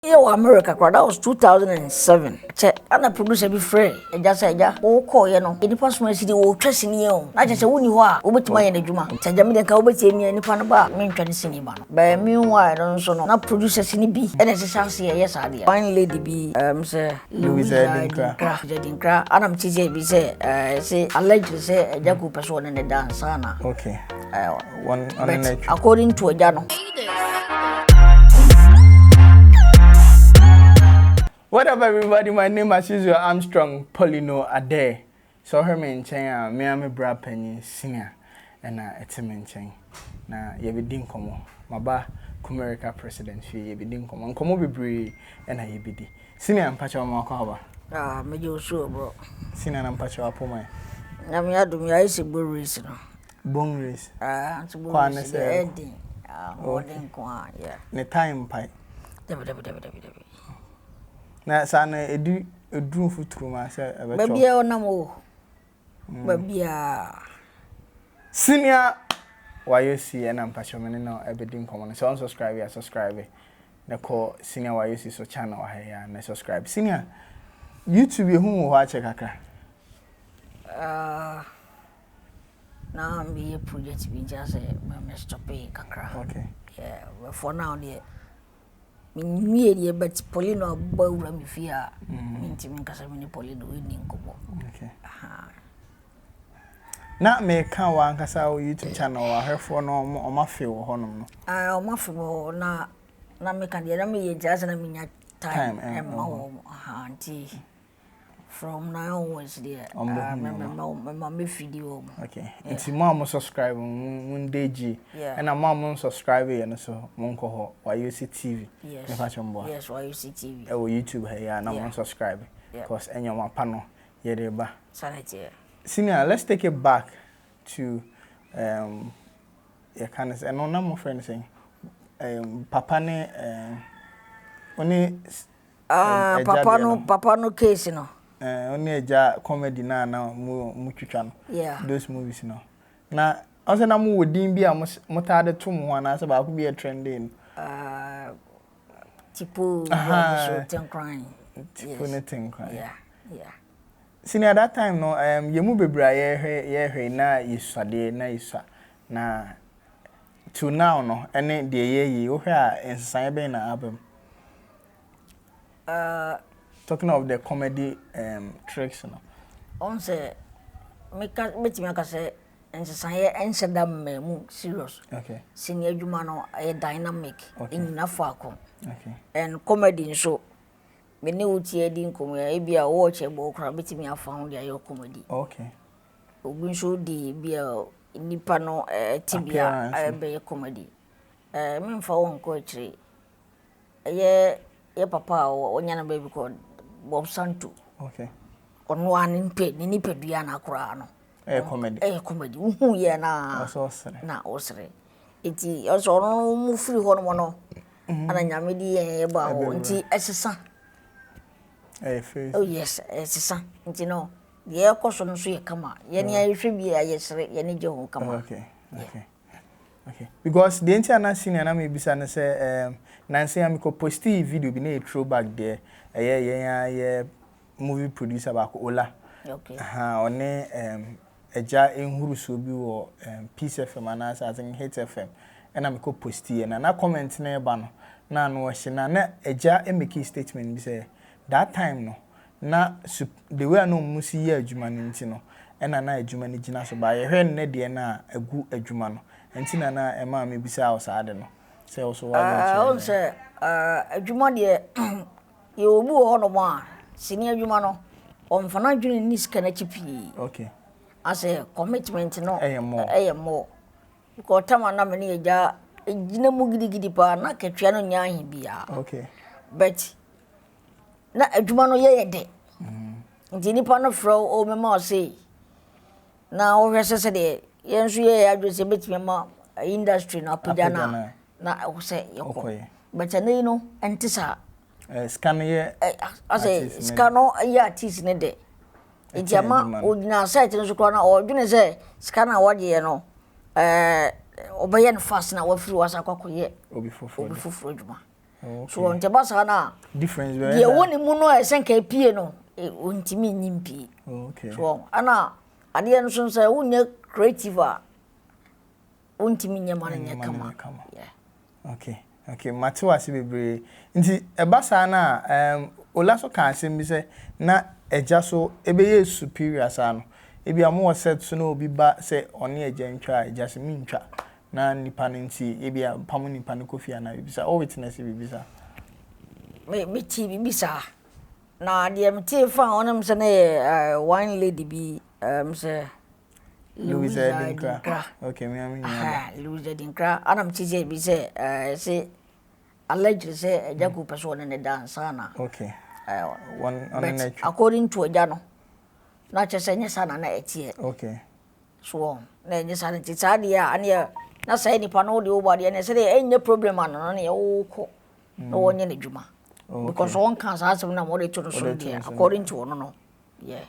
Yeah, America, that was 2007. And a producer be free. And just said, yeah, oh, call you know, in the personal city, oh, trusting you. I just said, when you are, over to my energy, Tajamian Cowbet, me and Panaba, mean trying to see him. But meanwhile, I don't so not producers in the B. And as a chance here, yes, I did. Fine lady be, sir, Louisa Dinkra, Adam TJ be say, allegedly say, Agya Koo person in the dance, Anna. Okay. One according to a journal. What up, everybody? My name is usual Armstrong Poleeno Ade. So her main chain, me and my brother Penny Senior, and it's a main chain. Na ye be din komo. Maba Kumerica president she ye be din komo. Komo be brave, and ye be di. Senior and Pacha Mako. Me jo sure, bro. Senior and Pacha Apoma. Na me adu me ayi bone race no. Bone race. So bone race. Edding. Holding kwa, yeah. Ne time pai. Debe. Na sana edu futuru ma se ebe cho. Baby o namo. Baby a Senior Wayoosi and Ampacho me no ebe din komo. So subscribe. Na call Senior Wayoosi so channel wa ya na subscribe. Senior YouTube hu ho ache kakra. Now me project be just me stop kakra. Okay. Yeah, well, for now there me but Poleeno abawura me fia ntimi nkasa me Poleeno ni nkomo. Okay. Na me kan wa nkasa o YouTube channel wa herfo no o ma fe wo honom no. O ma fe wo na me kan dey na me ye jazz na me nya time ma wo anti from now onwards there me video. Okay. Nti mo subscribe mun deji and mo subscribe and so mon ko ho Wayoosi TV. Yes. Yes, Wayoosi TV. E wo YouTube here na mo subscribe because enyo ma pa no ye dey ba. Sanity. Senior, let's take it back to kind of no na mo friend saying papa ne oni papa no case no. Only Agya comedy na mu twitwa no. Yeah. Those movies no. Na also na mu wodin bi a mo tade to mo na se ba ko bi trending. Tipo so ten crying. Tipo ne ten crying. Yeah. Senior at that time no ye mu bebra ye hwe na yisade na yisa na to now no ene de ye wo hwe a ensan be na album. Talking of the comedy tricks no. On say me say ensedam mu serious. Okay. Senior adwuma no a dynamic in afako. Okay. And comedy so me ne uti edi nkomo ya bia watch e bo kra betimi afound ya comedy. Okay. Ogun so di bia nipa no tibia be comedy. Me mfa won ko akire. Ye papa onya na baby called Bob Santo. Okay. Ono an mpe ni nipadua na akura no. Comedy. Uhu ye na. Na osre. Iti also no mu free ho no no. Ana nyame di ye ba ho nti esesa. Face. Oh yes, esesa. Nti no. Ye koso no so ye kama. Ye ne ahwe bi ya yesre ye ne je ho kama. Okay. Because the entire senior na me bisa na say Nancy amiko posti video bi na throwback there. Yeah, movie producer ba ko Ola. Okay. One Agya enhuru so bi wo Peace FM anasa I think Hit FM. And amiko posti na comment na eba no. Na no hye na Agya make statement bi say that time no na the way no musi ye adwuma no nti no na adwuma no gina so ba ye hwe ne de na agu adwuma no nti na ema me bisa osade no say also on say adwuma de ye obu ho no ma senior adwuma no on fana dwene ni sika na chipi. Okay. As a commitment no more because time na me ne Agya gina mu gidi pa na katwa no nya ahi bia. Okay. But na adwuma no ye de nti nipa no fro o mema o say na o hwese se de yensu ye adwese betime ma industry na apagana na o say yeko but na no entisa scan ye ase scan no ya artist ne de nti ama o dina site no so kwa na o dwene se scan na wode ye no obaye no fast na wafiri wasa kwakoye obi foforo adwuma So on tebasa na difference ye woni mu no esenka pie no ontimi nyimpi. Okay. So ana ade no so say wonye creative a ontimi nyama na nya kama. Yeah. Okay, Matiwasi bebre. Nti ebasa na olaso kan asem bi se na eja so ebeye superior sa no. Ebi amo set so no obi ba se oni eja ntwa eja se mi ntwa. Na nipa nti ebi pamu nipa no kofi ana bibisa o witness bibisa. Me ti bibisa. Na de me ti fa onam se na wine lady bi se Louisa Dinkra. Okay, me am nya. Louisa Dinkra. Anam ti je bi se alleged say Agya Koo person in the dance na. Okay. One on the next. According to Agya no. Na chese nya sana na etie. Okay. So na nya sana ti sade a ane na say nipa no de obade na say enye problem an no na ye woko. No wonye ne dwuma. Because one can say na mo de to no so dia according to ono no. Yeah.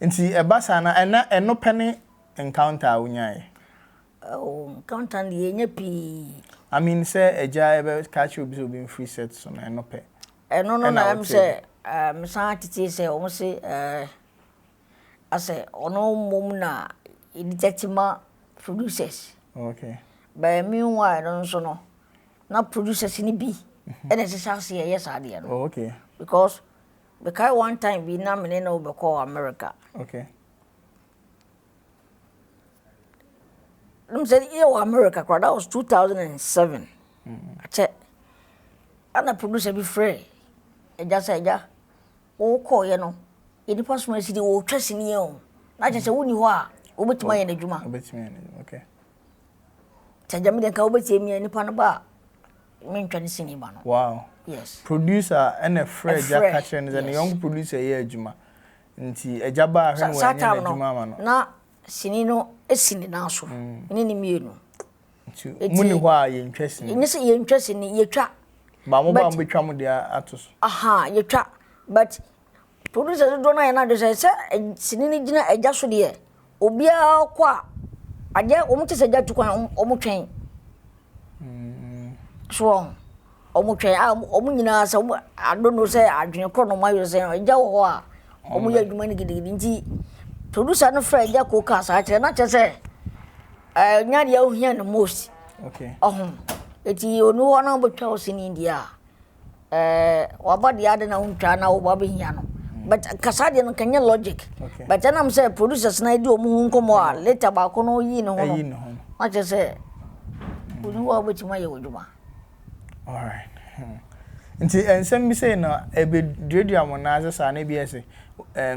Nti ebasa na eno pene encounter unyae. Encounter de enye pi. I mean say Agya ebe catch you be free set so na eno pe. No na am say san titi say o say ase ono mum na detectima producers. Okay. But meanwhile no so no na producers ni bi and say yes ade no. Oh, okay. Because one time we na me no be call America. Okay. Said America, that was 2007. I check. And the producer be free. I just said, yeah, oh, call you know. In the past, city, oh, trusting you. I just say, who you are, over to my in the Juma. Okay. Tajami the Cowbay me any panaba. Mean cinema. Wow. Yes. Producer and a friend, Jack Catcher, and a young producer here, Juma. Nti Ejaba when Juma man. Na sinino esini na so. Ni mienu. Muni hwa ye interest ni. Ni say ye interest ni ye twa. Ba mo ba mo betwa mo dia atos. Aha, ye twa. But producer do na na de say sinini gina Agya so de obia kwa Agya omo te say Agya tukwan omo twen. So omo twen omo nyina say I don't know say adwen kro no mayo say Agya wo ho a omo ye adwuma ni gidigidi nti producer no fra Agya Koo ka sa kire na che say nya de ohia no most. Okay. Eti onu ho na betwa osini ndia waba de ade na untwa na wo ba behia no. But kasade no kanya logic. Okay. But then I'm say producers na di omu nkomo a later ba ko no yi no ho. Yi no ho. Ma che say onu ho abetima ye odwuma. All right. Nti ensem bi say na ebe dredia mo na ase sa na bi ese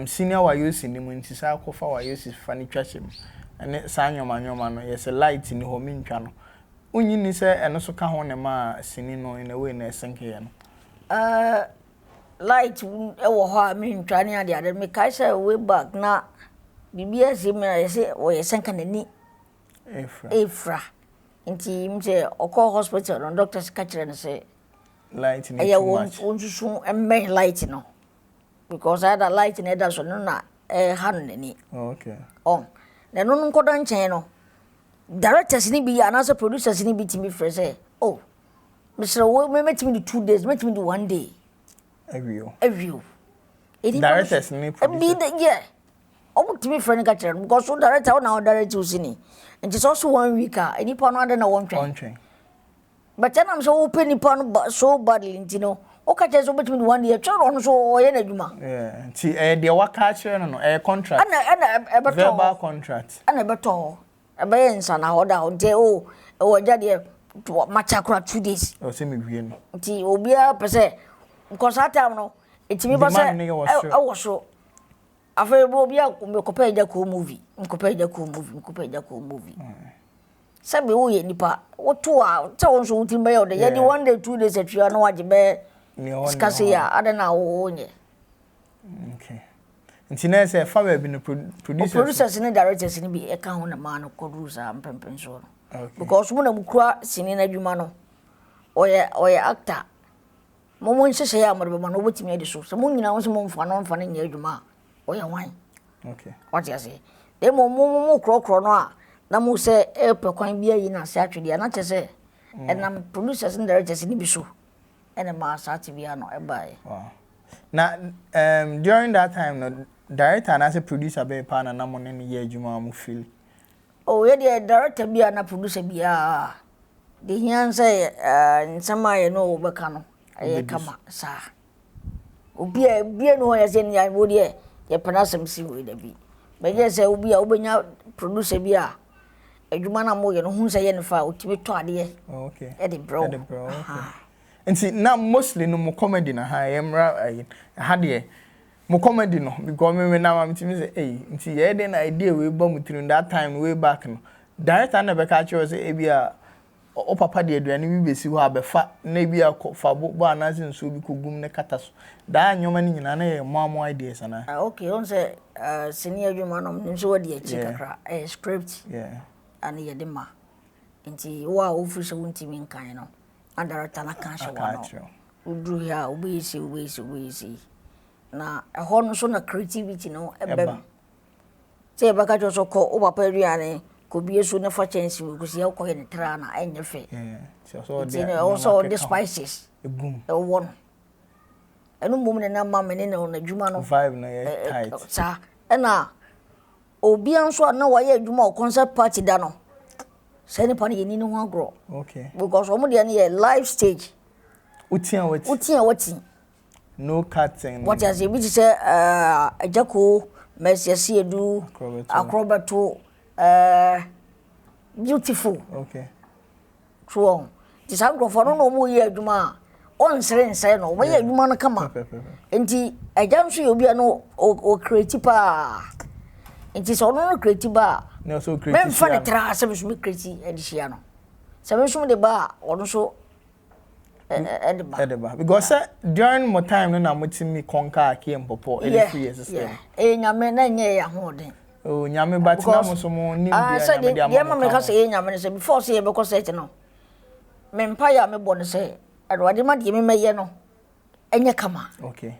senior Wayoosi ni mu nti sa akofa Wayoosi fa ni twachem ene sa nyoma no yes light ni ho mintwa no unyi ni say eno so ka ho ne ma sini no in a way na esenke ye no light e wo ho a mintwa ni ade me kai say way back na bibia si me say wo esenka nani efra nti mse okọ hospital no doctors ka kire no say light ni too much unsusu emme light no because I had a light in that so no na han nani. Okay. Na no nkoda nchen no directors ni bi anasa producers ni bi timi frɛ say oh Mr. we metimi do 2 days metimi do 1 day every directors ni producer yeah omo timi frɛ ni ka kire because so director na director usini and it's also 1 week any pa no ada na one train but then I'm so open ni pa no so badly ntino o ka chezo between 1 year tro no so o ye na dwuma yeah ti de waka kire no contract ana verbal contract ana beto ebe nsa na hoda nte o Agya de machakura 2 days o se me wie no nti obia pese because that time no etimi ba say e wo so afa bo obia me kopa Agya Koo movie sabe wo ye nipa wo to a ta won so wuti be de ye di 1 day 2 days atwa no waje be skase ya adana wo nye okay nti na say fa ba bi no producers ni directors ni bi e ka ho na ma no producer ampempen so no okay because mo na mukura sini na dwuma no oye actor mo nhye ya mo be ma no obetimi ade so mo nyina wo so mo mfa no nya dwuma oye wan okay what you say dem mo krokro no a na mo say e pe kwan bia yi na se atwede na che say and I'm producers and directors in Ibisu. And a mass artiviano, a buy. Wow. Now, during that time, no, director and as a producer, be pan and I'm on any year, you feel. Oh, yeah, the director be an producer be the here say, in some way, no, Bacano, I come, sir. Be a no as any I would ye, your panasum see with the bee. But yes, I will be opening out producer be a Jumana Moyan who say any foul to be taught ye. Okay. Edinburgh. Okay. And see, now mostly no more comedy na high emra had ye more comedy no because me now I'm to say hey see ye den idea we bomb through that time way back no director never catch us say ebia o papa de aduane bi besi ho abefa na bia fa bo anazin so bi kogum ne kata so da nyoma ni nyina na ye mamo ideas na okay on say senior adwuma no nso wodi achi kakra script and ye de ma nti wa official untimi nkan no and director na kan she wono udru ya obeyisi na ehọ no so na creativity no ebem say baka jo so ko o papa aduane ko bie so na fa chance we ko se ko ye ne tra na enye fe so also the spices egum e won enu mum ne na ma me ne na adwuma no vibe na ye tight sa na obi anso na wa ye adwuma o concert party da no say ni pani ni no agro okay because omo de na live stage utia wati no cutting what as e bi say Agya Koo Mercy Edu acrobato beautiful okay true this agro for no mo ye adwuma on sere no we ye adwuma no kama enti Agya nso ye obi no o creative pa enti so no creative ba no so creative men fa ne tra se me so me creative edihia no se me so de ba ono so Edeba because during my time no na mutimi konka akiem popo any free system nyame na nye ya hoden oh nyame but na mo so mo nim dia nyame dia ye ma me ka say nyame say before say be ko say no me mpa ya me bo no say adwade ma de me meye no enye kama okay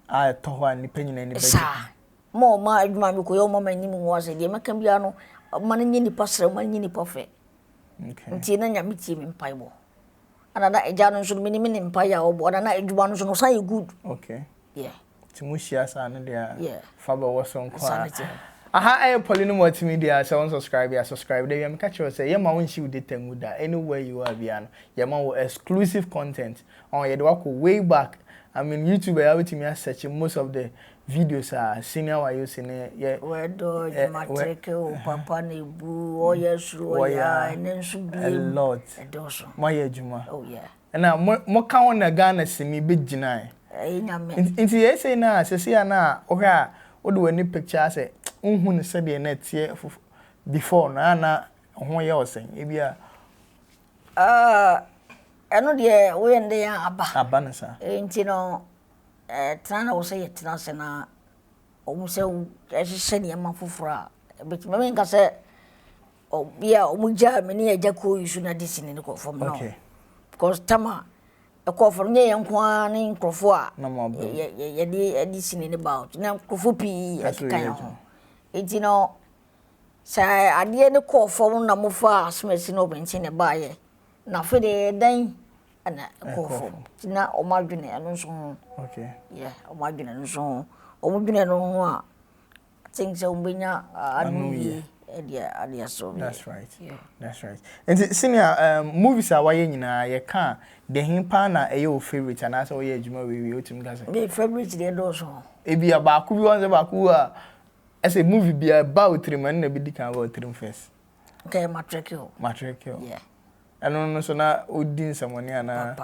a to ho ani panyina ni sa mo ma adwuma me ko yo mo ma nim wo say de me ka bia no ma na nyi ni pasra ma nyi ni pofe okay nti na nyame tie me mpa ibo ana Agya no so me ni mpa ya obo na adwuma no so no say good okay yeah timushia sa no dia yeah faba woson kwa aha Poleeno Multimedia so subscribe there you catch you say yema won shi with the anywhere you are bia no yema wo exclusive content on ye de wako way back I mean YouTube I have to search most of the videos are senior Wayoosi ne ye wedo mateke o papa na ebu o yesu o ya nensu bi a lot edoso my ejuma oh yeah na mo ka won na Ghana simi be gina nyame nti ye say na sesi na o hwa o de wani picture say unhu ne se de na tie before na ho ye osen e bia eno de we nde ya aba na sa nti no tana wo say tana se na o mu se ehye ne ma foforo a betima me nka se o bia o mu ja me ne Agya Koo isu na disini ne ko fom no okay because tama e ko fom nye yankwa ne nkrofo a ye de disini ne ba na nkrofo pi kan ho nti no sai ade ne ko fom na mo fa asmesi no benti ne ba ye na fe de dan ana ko fom na o ma dwene eno so okay yeah o ma dwene no so o mu dwene no ho a things o benya anu ye edia so that's right that's right and senior movies are why nyina ye ka the himpa na e your favorite and as o ye adwuma we otim ga say my favorite dey do so e bia ba ku bi won say ba ku a as a movie bia ba otrim na bi dikan ba otrim first okay matric yeah no so na odin samoni ana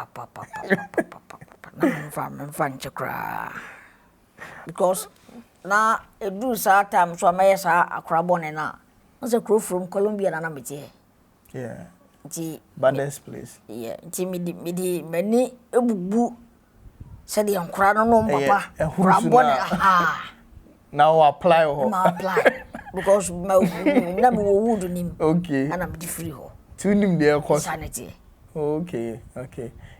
na fan chakra because na edu sa time so ma yes akrabone na say crow from Colombia na meti yeah nti baddest place yeah nti midi mani ebubu se de ankra no papa krabone now apply because na me wo wood nim okay ana me free ho tunim there cost sanity okay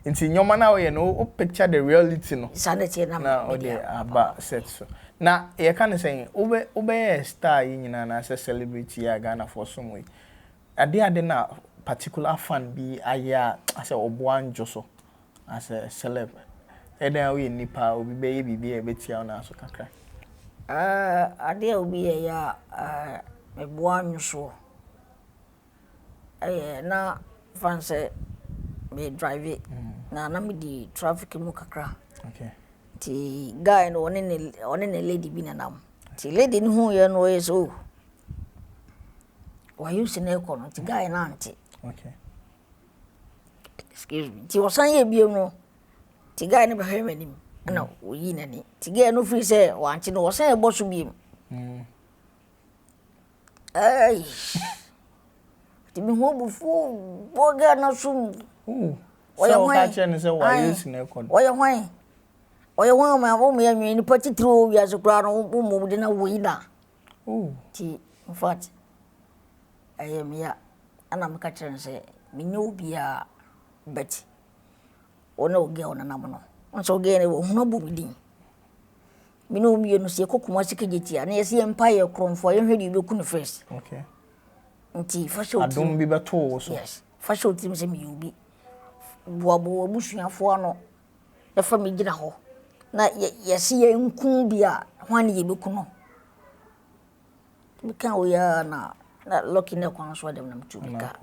nti nyoma na we no picture the reality no sanity na o de aba set so na ye kan say obe star yi nyina na say celebrity ya Ghana for some way ade na particular fan be aya as a obuan joso as a celeb. Eden we nipa obi be bibi e betia na so kakra. Ade obi ya mebuan so. Na fan say me drive it. Na me di traffic mu kakra. Okay. Ti guy no one ne lady bi nanam. Ti lady ni hu ye no yeso. Wayoosi na ekọ no ti guy na anti. Okay. Excuse me. Ti wasan ye biem no. Ti guy ne behwe manim. Na oyi nani. Ti guy no free say wanti no wasan ye bosu biem. Ay. Ti mi hu bufu boga na sum. So catch and say Wayoosi na ekọ. Oya hwan. Oya hwan ma wo me anwi ni patitro wi asokra no mo de na woyi na. Ti in fact I am ya ana maka kyerɛ sɛ menye obi a bet ona oge ona nam no onso oge ne wo hunu bu midin mino obi no se kokoma sikageti a na yesi empa ye kromfo ye hwedi beku no first. Okay. Nti fashion adom bi beto wo so. Yes, fashion team se mi obi boabo busuafo ano e fa mi gina ho na yesi ye nku bi a hwan ye beku no mi kan o ya na lucky na kwan so dem na mtu bika.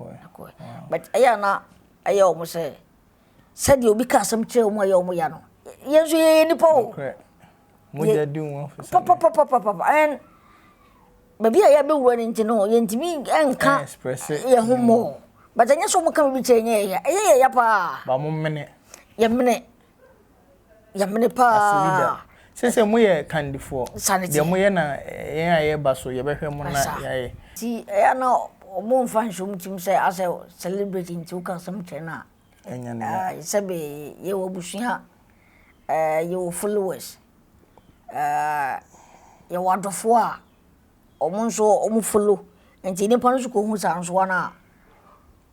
But aya na aya o mo say said obi ka asem kire o mo aya o mo ya no yenso ye nipa o mo je di won papa and baby aya be wura ni nti no ye ntimi enka ye ho mo but anya so mo ka bi kire nye ya pa ba mo mene ya mene pa sese mo ye kandifo de mo ye na yen aye ba so ye behwe mo na ye ti ya na omo fan shom tim say as a celebrity nti uka some na enya ne sebe ye wo busua ye wo followers ye wadofo a omo nso omo follow nti ni pano so ko hu sa nso na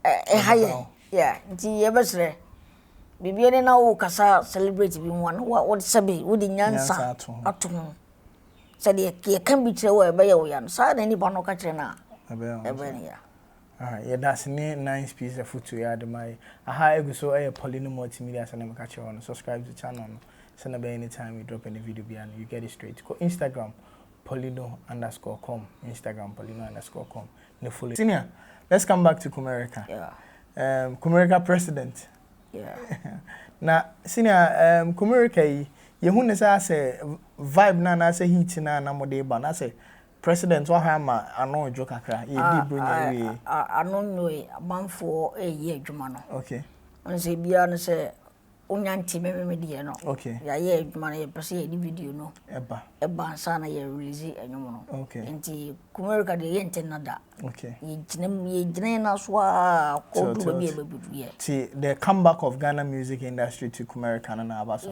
haye yeah nti ye besre bibie ne na wo kasa celebrity bi ho na wo sebe wo di nyansa ato said ye can be true where by your sa na ni bano ka kire na ebe ya yeah that's nice piece of food to ya de mai aha egu so Poleeno Multimedia so na me ka kire on subscribe to the channel no so na be anytime we drop any video and you get it straight go Instagram Poleeno_com Instagram Poleeno_com no follow senior. Let's come back to Kumerica. Kumerica president. Na senior Kumerica ye hu ne say vibe na say heat na mo de ba na say president wa ha ma ano ojo kakra ye di bronya we ano no amanfo ye adwuma no. Okay. On say bia no say onya nti me de no. Okay. Ya ye adwuma na ye pese ye di video no eba sana ye release enwom no. Okay. Nti Kumerica de ye ntenna da. Okay. Ye gina na so a ko do be bebudu ye. See the comeback of Ghana music industry to Kumerica na abaso.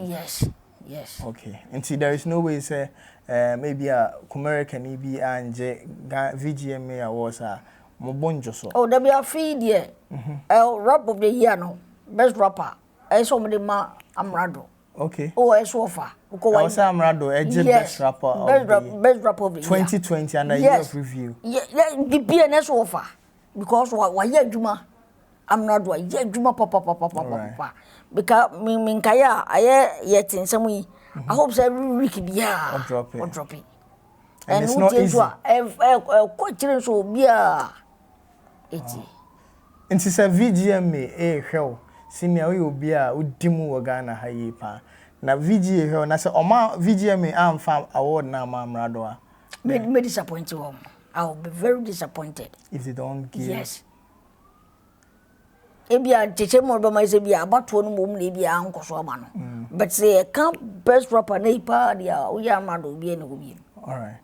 Yes. Okay. And see, there is no way say maybe a Kumerica ni bi anje VGMA awards a mo bonjo so. Oh, there be a feed here. Rap of the year no. Best rapper. I saw me ma Amrado. Okay. Oh, I saw far. I say Amrado best rapper of the best rapper of the 2020 and a year of review. Yeah, the BNS offer because why ye juma Amrado ye juma papa. Because me kaya aye yet in some way. I hope so every week be or drop it. And it's not easy. Quite so be a 80. And it's a VGMA hell. Senior we will be a udimu Ghana haye pa. Na VGA hell na say oma VGMA am farm award na Amrado. Me disappoint you. I will be very disappointed if they don't give. Yes. Ebia cheche mo be mai se bia abato no mom na bia ankoso ama no but say can't best rapper na ipa dia o ya ma do bia na go bia. All right.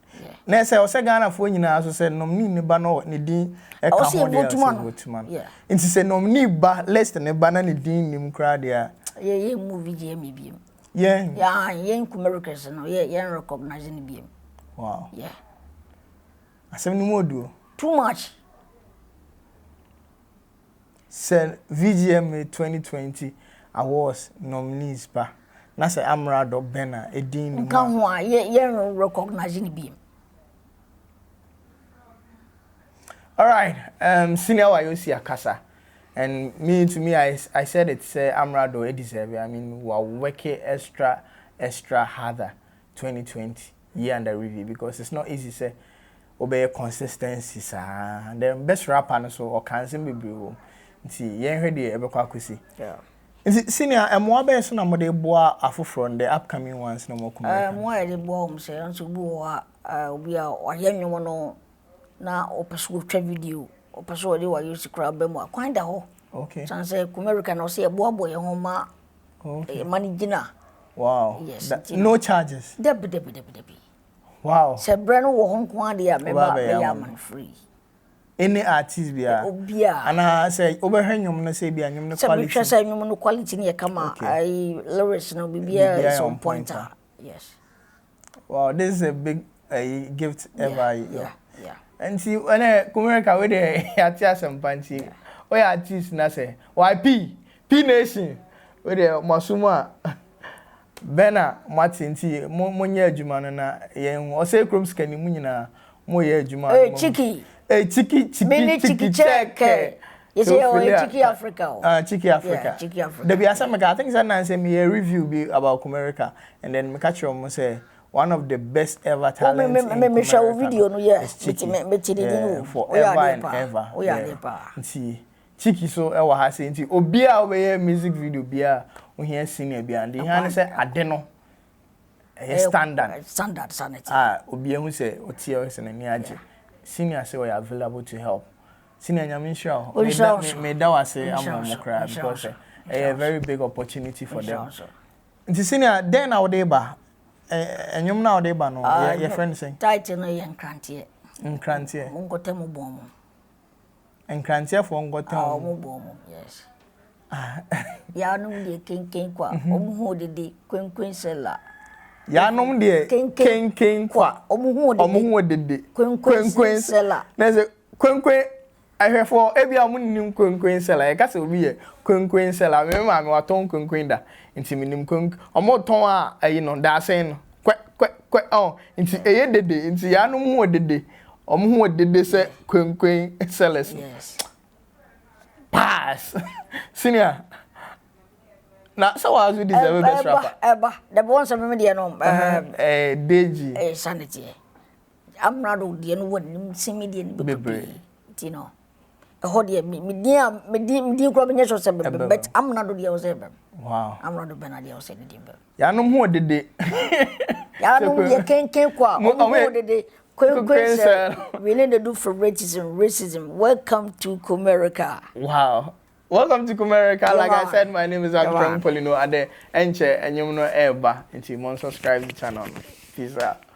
Na say o se Ghana fo nyina so say nomni ne ba no ne din e ka ho dia votuman. Yeah. Nti say nomni ba list ne ba na ne din nim kra dia. Ye movie je me bia. Yeah, ye Kumerica no ye recognize ne bia. Wow. Yeah. Asem ni modu. Too much. Said VGMA 2020 awards nominees ba na say Amrado Bena edin ni kan ho ye recognize ni bi. All right, senior Wayoosi akasa And me to me, I said it. Say Amrado, it deserve. I mean, we are working extra harder. 2020 year under review because it's not easy. Say obey consistency, sir. And then best rapper and so or cancel me bro. See, yen ready ebe kwa kusi. Yeah. Is it senior and more best na mo de boa afo from the upcoming ones no more come. More de boa say nso boa obi a oyenwo no na opeso twa video opeso de Wayoosi crowd be mo kwan da ho. Okay. San say America no say boa boy ho ma okay. Managina. Wow. Yes. No charges. Debi. Wow. Se brano wo ho kwan de a member be ya man free. Any artist bia obia ana say obehwanyum no say bia nyum no quality say say nyum no quality ne kama I lyrics no bibia is on pointer. Yes. Wow, this is a big gift ever. Yeah. And see when America we dey atia some panchi o ya artist na say YP Nation we dey masuma Bena Martin ti mo nya adwuma no na yen o say krom skani mu nyina mo ye adwuma Chiki Chiki check. You say Chiki Africa. Chiki Africa. Yeah, Chiki Africa. There be some I think that say me a review be about America and then me catch you say one of the best ever talents. Me show video no yeah. Me forever and ever. Oh yeah, see Chiki so e wa ha say nti obi a we music video bia wo hia senior bia and the hand say ade no standard sanity. Obi hu say otie o say na ni age. Senior say we are available to help. Senior Nyaminsha, me that was say I'm cry because a very big opportunity for them. The senior then our day ba, and you now day ba no, your friend saying. Title no yen crantie. Crantie. Ungote mo bom. And crantie for ungote mo bom. Yes. Ya no de ken kwa, omuhu de kwen sela. Ya nom de ken kwa, omuhu de kwen sela. Na say kwen ahwefo ebia mo nim kwen sela e ka se obi ye kwen sela me ma me waton kwen da nti me nim kwen omo ton a ayi no da sen no kwe oh nti eye dede nti ya no mu dede omo hu dede se kwen sela. Yes. Pass. Senior. Na so was we deserve best rapper. Eba the ones of me dey no Deji. Sanity. I'm not the no one see me dey be. You know. Hold here, me kro me so but I'm not the ose. Wow. I'm not the Benadia ose the dimbe. Ya no mu dede. Ya no ye ken kwa. Omo dede. Kwen we need to do for racism. Welcome to Kumerica. Wow. Welcome to Kumerica. Like I said, my name is Agya Koo Poleeno. Ade enche enyum no eba. Nti mon subscribe to the channel. Peace out.